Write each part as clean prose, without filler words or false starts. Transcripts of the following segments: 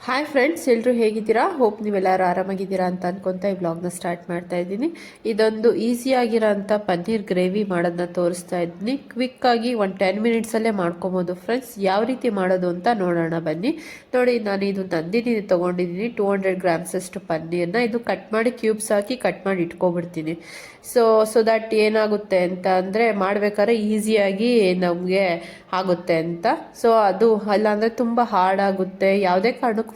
Hi friends, ಎಲ್ಲರೂ ಹೇಗಿದ್ದೀರಾ? Hope ನೀವೆಲ್ಲರೂ ಆರಾಮಾಗಿದ್ದೀರಾ ಅಂತ ಅನ್ಕೊತಾ ಈ ವ್ಲಾಗ್ನ ಸ್ಟಾರ್ಟ್ ಮಾಡ್ತಾ ಇದ್ದೀನಿ. ಇದೊಂದು ಈಸಿಯಾಗಿರೋಂಥ ಪನ್ನೀರ್ ಗ್ರೇವಿ ಮಾಡೋದನ್ನ ತೋರಿಸ್ತಾ ಇದ್ದೀನಿ. ಕ್ವಿಕ್ಕಾಗಿ 10 ಮಿನಿಟ್ಸಲ್ಲೇ ಮಾಡ್ಕೊಬೋದು ಫ್ರೆಂಡ್ಸ್. ಯಾವ ರೀತಿ ಮಾಡೋದು ಅಂತ ನೋಡೋಣ ಬನ್ನಿ. ನೋಡಿ, ನಾನು ಇದು ನಂದಿನಿ ತೊಗೊಂಡಿದ್ದೀನಿ 200 ಗ್ರಾಮ್ಸಷ್ಟು ಪನ್ನೀರ್ನ. ಇದು ಕಟ್ ಮಾಡಿ ಕ್ಯೂಬ್ಸ್ ಹಾಕಿ ಕಟ್ ಮಾಡಿ ಇಟ್ಕೊಬಿಡ್ತೀನಿ. ಸೊ ದಟ್ ಏನಾಗುತ್ತೆ ಅಂತ ಅಂದರೆ ಮಾಡಬೇಕಾದ್ರೆ ಈಸಿಯಾಗಿ ನಮಗೆ ಆಗುತ್ತೆ ಅಂತ. ಸೊ ಅದು ಅಲ್ಲಾಂದರೆ ತುಂಬ ಹಾರ್ಡಾಗುತ್ತೆ. ಯಾವುದೇ ಕಾರಣಕ್ಕೂ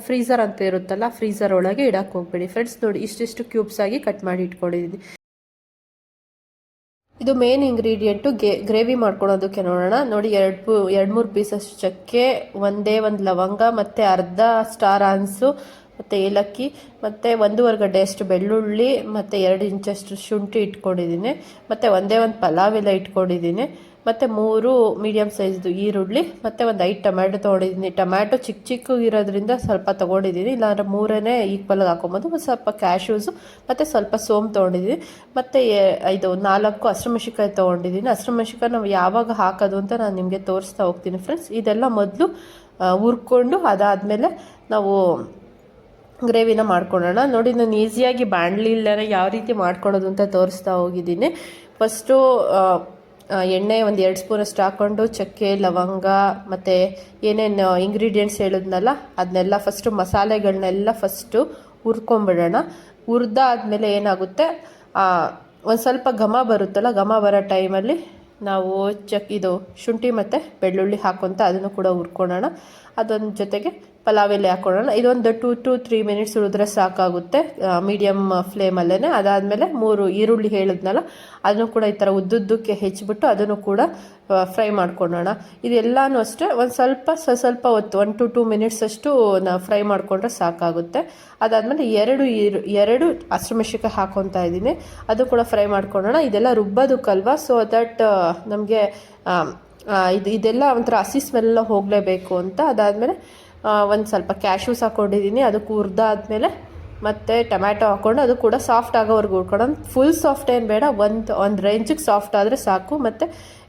ಫ್ರೀಸರ್ ಅಂತ ಇರುತ್ತಲ್ಲ, ಫ್ರೀಸರ್ ಒಳಗೆ ಇಡಕ್ಕೆ ಹೋಗ್ಬೇಡಿ ಫ್ರೆಂಡ್ಸ್. ನೋಡಿ, ಇಷ್ಟಿಷ್ಟು ಕ್ಯೂಬ್ಸ್ ಆಗಿ ಕಟ್ ಮಾಡಿ ಇಟ್ಕೊಂಡಿದ್ದೀನಿ. ಇದು ಮೇನ್ ಇಂಗ್ರೀಡಿಯೆಂಟು ಗ್ರೇವಿ ಮಾಡ್ಕೊಳೋದಕ್ಕೆ ನೋಡೋಣ. ನೋಡಿ, 2-3 ಪೀಸಸ್ ಚಕ್ಕೆ, ಒಂದೇ ಒಂದು ಲವಂಗ, ಮತ್ತು ಅರ್ಧ ಸ್ಟಾರ್ ಆನ್ಸು, ಮತ್ತು ಏಲಕ್ಕಿ, ಮತ್ತು 1.5 ಗಡ್ಡೆಯಷ್ಟು ಬೆಳ್ಳುಳ್ಳಿ, ಮತ್ತು 2 ಇಂಚಷ್ಟು ಶುಂಠಿ ಇಟ್ಕೊಂಡಿದ್ದೀನಿ, ಮತ್ತು ಒಂದೇ ಒಂದು ಪಲಾವ್ ಎಲೆ ಇಟ್ಕೊಂಡಿದ್ದೀನಿ, ಮತ್ತು 3 ಮೀಡಿಯಮ್ ಸೈಜ್ದು ಈರುಳ್ಳಿ, ಮತ್ತು ಒಂದು 5 ಟೊಮ್ಯಾಟೊ ತೊಗೊಂಡಿದ್ದೀನಿ. ಟೊಮ್ಯಾಟೊ ಚಿಕ್ಕ ಇರೋದ್ರಿಂದ ಸ್ವಲ್ಪ ತೊಗೊಂಡಿದ್ದೀನಿ, ಇಲ್ಲಾಂದರೆ 3 ಈಕ್ವಲಾಗಿ ಹಾಕೊಬೋದು. ಮತ್ತು ಸ್ವಲ್ಪ ಕ್ಯಾಶ್ಯೂಸು, ಮತ್ತು ಸ್ವಲ್ಪ ಸೋಂಪು ತೊಗೊಂಡಿದ್ದೀನಿ, ಮತ್ತು 4 ಹಸಿಮೆಣಸಿನ್ಕಾಯಿ ತೊಗೊಂಡಿದ್ದೀನಿ. ಹಸಿಮೆಣಸಿನ್ಕಾಯಿ ನಾವು ಯಾವಾಗ ಹಾಕೋದು ಅಂತ ನಾನು ನಿಮಗೆ ತೋರಿಸ್ತಾ ಹೋಗ್ತೀನಿ ಫ್ರೆಂಡ್ಸ್. ಇದೆಲ್ಲ ಮೊದಲು ಹುರ್ಕೊಂಡು ಅದಾದಮೇಲೆ ನಾವು ಗ್ರೇವಿನ ಮಾಡ್ಕೊಳ್ಳೋಣ. ನೋಡಿ, ನಾನು ಈಸಿಯಾಗಿ ಬಾಣಲಿಲ್ಲೇ ಯಾವ ರೀತಿ ಮಾಡ್ಕೊಳ್ಳೋದು ಅಂತ ತೋರಿಸ್ತಾ ಹೋಗಿದ್ದೀನಿ. ಫಸ್ಟು ಎಣ್ಣೆ ಒಂದು 2 ಸ್ಪೂನಷ್ಟು ಹಾಕ್ಕೊಂಡು ಚಕ್ಕೆ, ಲವಂಗ, ಮತ್ತು ಏನೇನು ಇಂಗ್ರೀಡಿಯೆಂಟ್ಸ್ ಹೇಳಿದ್ನಲ್ಲ ಅದನ್ನೆಲ್ಲ ಫಸ್ಟು ಮಸಾಲೆಗಳನ್ನೆಲ್ಲ ಫಸ್ಟು ಹುರ್ಕೊಂಬಿಡೋಣ. ಹುರಿದಾದ್ಮೇಲೆ ಏನಾಗುತ್ತೆ, ಒಂದು ಸ್ವಲ್ಪ ಘಮ ಬರುತ್ತಲ್ಲ, ಘಮ ಬರೋ ಟೈಮಲ್ಲಿ ನಾವು ಇದು ಶುಂಠಿ ಮತ್ತು ಬೆಳ್ಳುಳ್ಳಿ ಹಾಕ್ಕೊಂತ ಅದನ್ನು ಕೂಡ ಹುರ್ಕೊಳ್ಳೋಣ. ಅದೊಂದು ಜೊತೆಗೆ ಪಲಾವ್ ಎಲೆ ಹಾಕ್ಕೊಳ್ಳೋಣ. ಇದೊಂದು 2 to 3 ಮಿನಿಟ್ಸ್ ಉಳಿದ್ರೆ ಸಾಕಾಗುತ್ತೆ ಮೀಡಿಯಮ್ ಫ್ಲೇಮಲ್ಲೇ. ಅದಾದಮೇಲೆ 3 ಈರುಳ್ಳಿ ಹೇಳಿದ್ನಲ್ಲ ಅದನ್ನು ಕೂಡ ಈ ಥರ ಉದ್ದುದ್ದಕ್ಕೆ ಹೆಚ್ಚಿಬಿಟ್ಟು ಅದನ್ನು ಕೂಡ ಫ್ರೈ ಮಾಡ್ಕೊಳ್ಳೋಣ. ಇದೆಲ್ಲನೂ ಅಷ್ಟೇ ಒಂದು ಸ್ವಲ್ಪ ಹೊತ್ತು 1 to 2 ಮಿನಿಟ್ಸ್ ಅಷ್ಟು ನಾವು ಫ್ರೈ ಮಾಡಿಕೊಂಡ್ರೆ ಸಾಕಾಗುತ್ತೆ. ಅದಾದಮೇಲೆ 2 ಹಸಿಮೆಣಸಿನ್ಕಾಯಿ ಹಾಕ್ಕೊತಾ ಇದ್ದೀನಿ, ಅದು ಕೂಡ ಫ್ರೈ ಮಾಡ್ಕೊಳ್ಳೋಣ. ಇದೆಲ್ಲ ರುಬ್ಬೋದಕ್ಕಲ್ವ, ಸೊ ದಟ್ ನಮಗೆ ಇದೆಲ್ಲ ಒಂಥರ ಹಸಿ ಸ್ಮೆಲ್ಲ ಹೋಗಲೇಬೇಕು ಅಂತ. ಅದಾದಮೇಲೆ ಒಂದು ಸ್ವಲ್ಪ ಕ್ಯಾಶ್ಯೂಸ್ ಹಾಕ್ಕೊಂಡಿದ್ದೀನಿ, ಅದಕ್ಕೆ ಹುರಿದಾದ್ಮೇಲೆ ಮತ್ತು ಟೊಮ್ಯಾಟೊ ಹಾಕ್ಕೊಂಡು ಅದು ಕೂಡ ಸಾಫ್ಟ್ ಆಗೋವರೆಗೂ ಹುರ್ಕೊಳ್ಳೋಣ. ಫುಲ್ ಸಾಫ್ಟ್ ಏನು ಬೇಡ, ಒಂದು ರೇಂಜಿಗೆ ಸಾಫ್ಟ್ ಆದರೆ ಸಾಕು. ಮತ್ತು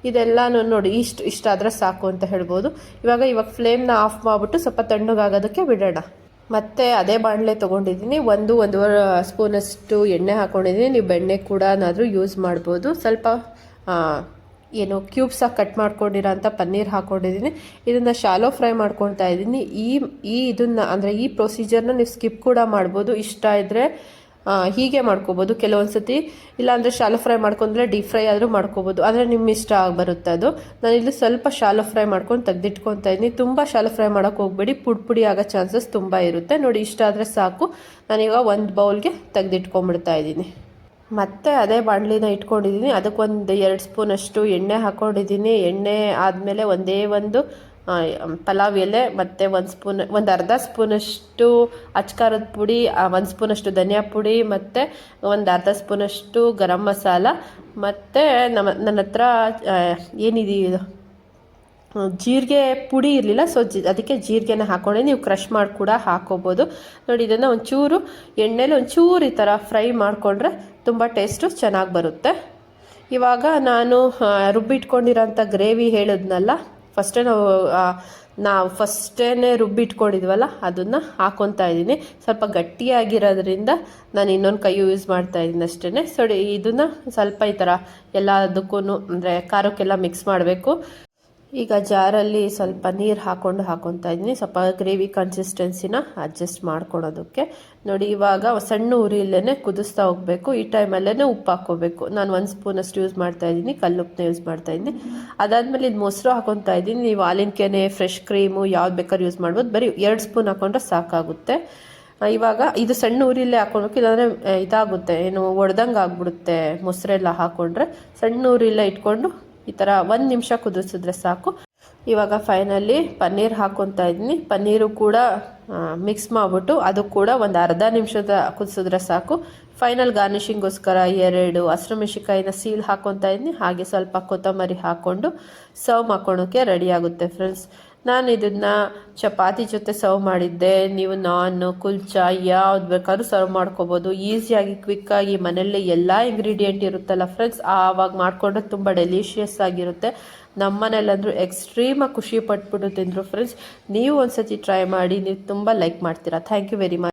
ಇದೆಲ್ಲನೂ ನೋಡಿ ಇಷ್ಟಾದರೆ ಸಾಕು ಅಂತ ಹೇಳ್ಬೋದು. ಇವಾಗ ಫ್ಲೇಮ್ನ ಆಫ್ ಮಾಡಿಬಿಟ್ಟು ಸ್ವಲ್ಪ ತಣ್ಣಗಾಗೋದಕ್ಕೆ ಬಿಡೋಣ. ಮತ್ತು ಅದೇ ಬಾಣಲೆ ತೊಗೊಂಡಿದ್ದೀನಿ, 1-1.5 ಸ್ಪೂನಷ್ಟು ಎಣ್ಣೆ ಹಾಕ್ಕೊಂಡಿದ್ದೀನಿ. ನೀವು ಬೆಣ್ಣೆ ಕೂಡ ಏನಾದರೂ ಯೂಸ್ ಮಾಡ್ಬೋದು. ಸ್ವಲ್ಪ ಕ್ಯೂಬ್ಸಾಗಿ ಕಟ್ ಮಾಡ್ಕೊಂಡಿರೋ ಅಂಥ ಪನ್ನೀರ್ ಹಾಕ್ಕೊಂಡಿದ್ದೀನಿ. ಇದನ್ನು ಶಾಲೋ ಫ್ರೈ ಮಾಡ್ಕೊಳ್ತಾ ಇದ್ದೀನಿ. ಇದನ್ನು ಅಂದರೆ ಈ ಪ್ರೊಸೀಜರ್ನ ನೀವು ಸ್ಕಿಪ್ ಕೂಡ ಮಾಡ್ಬೋದು. ಇಷ್ಟ ಇದ್ದರೆ ಹೀಗೆ ಮಾಡ್ಕೋಬೋದು ಕೆಲವೊಂದು ಸತಿ, ಇಲ್ಲಾಂದರೆ ಶಾಲೋ ಫ್ರೈ ಮಾಡ್ಕೊಂಡ್ರೆ ಡೀಪ್ ಫ್ರೈ ಆದರೂ ಮಾಡ್ಕೋಬೋದು. ಆದರೆ ನಿಮ್ಮ ಇಷ್ಟ ಬರುತ್ತೆ ಅದು. ನಾನಿಲ್ಲಿ ಸ್ವಲ್ಪ ಶಾಲೋ ಫ್ರೈ ಮಾಡ್ಕೊಂಡು ತೆಗೆದಿಟ್ಕೊತಾ ಇದ್ದೀನಿ. ತುಂಬ ಶಾಲೋ ಫ್ರೈ ಮಾಡೋಕ್ಕೆ ಹೋಗಬೇಡಿ, ಪುಡಿ ಆಗೋ ಚಾನ್ಸಸ್ ತುಂಬ ಇರುತ್ತೆ. ನೋಡಿ, ಇಷ್ಟ ಆದರೆ ಸಾಕು. ನಾನೀಗ ಒಂದು ಬೌಲ್ಗೆ ತೆಗೆದಿಟ್ಕೊಂಡ್ಬಿಡ್ತಾ ಇದ್ದೀನಿ. ಮತ್ತು ಅದೇ ಬಾಣಲಿನ ಇಟ್ಕೊಂಡಿದ್ದೀನಿ, ಅದಕ್ಕೊಂದು 2 ಸ್ಪೂನಷ್ಟು ಎಣ್ಣೆ ಹಾಕ್ಕೊಂಡಿದ್ದೀನಿ. ಎಣ್ಣೆ ಆದಮೇಲೆ ಒಂದು ಪಲಾವ್ ಎಲೆ, ಮತ್ತು ಒಂದು ಅರ್ಧ ಸ್ಪೂನಷ್ಟು ಅಚ್ಕಾರದ ಪುಡಿ, 1 ಸ್ಪೂನಷ್ಟು ಧನಿಯಾ ಪುಡಿ, ಮತ್ತು ಒಂದು ಅರ್ಧ ಸ್ಪೂನಷ್ಟು ಗರಂ ಮಸಾಲ, ಮತ್ತು ನನ್ನ ಹತ್ರ ಏನಿದೆ ಜೀರಿಗೆ ಪುಡಿ ಇರಲಿಲ್ಲ, ಸೊ ಅದಕ್ಕೆ ಜೀರಿಗೆನ ಹಾಕ್ಕೊಂಡೆ. ನೀವು ಕ್ರಷ್ ಮಾಡಿ ಕೂಡ ಹಾಕ್ಕೋಬೋದು. ನೋಡಿ, ಇದನ್ನು ಒಂಚೂರು ಎಣ್ಣೆಲಿ ಒಂಚೂರು ಈ ಥರ ಫ್ರೈ ಮಾಡಿಕೊಂಡ್ರೆ ತುಂಬ ಟೇಸ್ಟು ಚೆನ್ನಾಗಿ ಬರುತ್ತೆ. ಇವಾಗ ನಾನು ರುಬ್ಬಿಟ್ಕೊಂಡಿರೋಂಥ ಗ್ರೇವಿ ಹೇಳಿದ್ನಲ್ಲ, ನಾವು ಫಸ್ಟೇ ರುಬ್ಬಿಟ್ಕೊಂಡಿದ್ವಲ್ಲ ಅದನ್ನು ಹಾಕ್ಕೊತಾ ಇದ್ದೀನಿ. ಸ್ವಲ್ಪ ಗಟ್ಟಿಯಾಗಿರೋದ್ರಿಂದ ನಾನು ಇನ್ನೊಂದು ಕೈ ಯೂಸ್ ಮಾಡ್ತಾ ಇದ್ದೀನಿ ಅಷ್ಟೇ. ಸೊ ಇದನ್ನು ಸ್ವಲ್ಪ ಈ ಥರ ಎಲ್ಲದಕ್ಕೂ ಅಂದರೆ ಖಾರಕ್ಕೆಲ್ಲ ಮಿಕ್ಸ್ ಮಾಡಬೇಕು. ಈಗ ಜಾರಲ್ಲಿ ಸ್ವಲ್ಪ ನೀರು ಹಾಕ್ಕೊತಾ ಇದ್ದೀನಿ, ಸ್ವಲ್ಪ ಗ್ರೇವಿ ಕನ್ಸಿಸ್ಟೆನ್ಸಿನ ಅಡ್ಜಸ್ಟ್ ಮಾಡ್ಕೊಳೋದಕ್ಕೆ. ನೋಡಿ, ಇವಾಗ ಸಣ್ಣ ಉರಿಯಲ್ಲೇ ಕುದಿಸ್ತಾ ಹೋಗಬೇಕು. ಈ ಟೈಮಲ್ಲೇ ಉಪ್ಪು ಹಾಕ್ಕೋಬೇಕು. ನಾನು 1 ಸ್ಪೂನಷ್ಟು ಯೂಸ್ ಮಾಡ್ತಾ ಇದ್ದೀನಿ, ಕಲ್ಲುಪ್ಪನ್ನ ಯೂಸ್ ಮಾಡ್ತಾ ಇದ್ದೀನಿ. ಅದಾದಮೇಲೆ ಇದು ಮೊಸರು ಹಾಕ್ಕೊತಾ ಇದ್ದೀನಿ. ನೀವು ಹಾಲಿನ ಕೆನೆ, ಫ್ರೆಶ್ ಕ್ರೀಮು ಯಾವ್ದು ಬೇಕಾದ್ರೂ ಯೂಸ್ ಮಾಡ್ಬೋದು. ಬರೀ 2 ಸ್ಪೂನ್ ಹಾಕ್ಕೊಂಡ್ರೆ ಸಾಕಾಗುತ್ತೆ. ಇವಾಗ ಇದು ಸಣ್ಣ ಉರಿಯಲ್ಲೇ ಹಾಕ್ಕೊಳ್ಬೇಕು, ಇಲ್ಲಾಂದರೆ ಇದಾಗುತ್ತೆ, ಒಡೆದಂಗೆ ಆಗ್ಬಿಡುತ್ತೆ ಮೊಸರೆಲ್ಲ ಹಾಕ್ಕೊಂಡ್ರೆ. ಸಣ್ಣ ಉರಿಯಲ್ಲೇ ಇಟ್ಕೊಂಡು ಈ ಥರ 1 ನಿಮಿಷ ಕುದಿಸಿದ್ರೆ ಸಾಕು. ಇವಾಗ ಫೈನಲಿ ಪನ್ನೀರ್ ಹಾಕ್ಕೊತಾ ಇದ್ದೀನಿ. ಪನ್ನೀರು ಕೂಡ ಮಿಕ್ಸ್ ಮಾಡಿಬಿಟ್ಟು ಅದು ಕೂಡ ಒಂದು ಅರ್ಧ ನಿಮಿಷದ ಕುದಿಸಿದ್ರೆ ಸಾಕು. ಫೈನಲ್ ಗಾರ್ನಿಷಿಂಗೋಸ್ಕರ 2 ಹಸಿಮೆಣಸಿನ್ಕಾಯಿನ ಸೀಲ್ ಹಾಕ್ಕೊತಾ ಇದ್ದೀನಿ. ಹಾಗೆ ಸ್ವಲ್ಪ ಕೊತ್ತಂಬರಿ ಹಾಕ್ಕೊಂಡು ಸರ್ವ್ ಮಾಡ್ಕೊಳೋಕ್ಕೆ ರೆಡಿ ಆಗುತ್ತೆ ಫ್ರೆಂಡ್ಸ್. ನಾನು ಇದನ್ನು ಚಪಾತಿ ಜೊತೆ ಸರ್ವ್ ಮಾಡಿದ್ದೆ. ನೀವು ನಾನ್, ಕುಲ್ಚಾ ಯಾವ್ದು ಬೇಕಾದ್ರೂ ಸರ್ವ್ ಮಾಡ್ಕೋಬೋದು. ಈಸಿಯಾಗಿ ಕ್ವಿಕ್ಕಾಗಿ ಮನೆಯಲ್ಲೇ ಎಲ್ಲ ಇಂಗ್ರೀಡಿಯೆಂಟ್ ಇರುತ್ತಲ್ಲ ಫ್ರೆಂಡ್ಸ್, ಆವಾಗ ಮಾಡಿಕೊಂಡ್ರೆ ತುಂಬ ಡೆಲಿಷಿಯಸ್ ಆಗಿರುತ್ತೆ. ನಮ್ಮನೇಲಂದ್ರೂ ಎಕ್ಸ್ಟ್ರೀಮಾಗಿ ಖುಷಿ ಪಟ್ಬಿಟ್ಟು ತಿಂದರು ಫ್ರೆಂಡ್ಸ್. ನೀವು ಒಂದ್ಸತಿ ಟ್ರೈ ಮಾಡಿ, ನೀವು ತುಂಬ ಲೈಕ್ ಮಾಡ್ತೀರಾ. Thank you very much.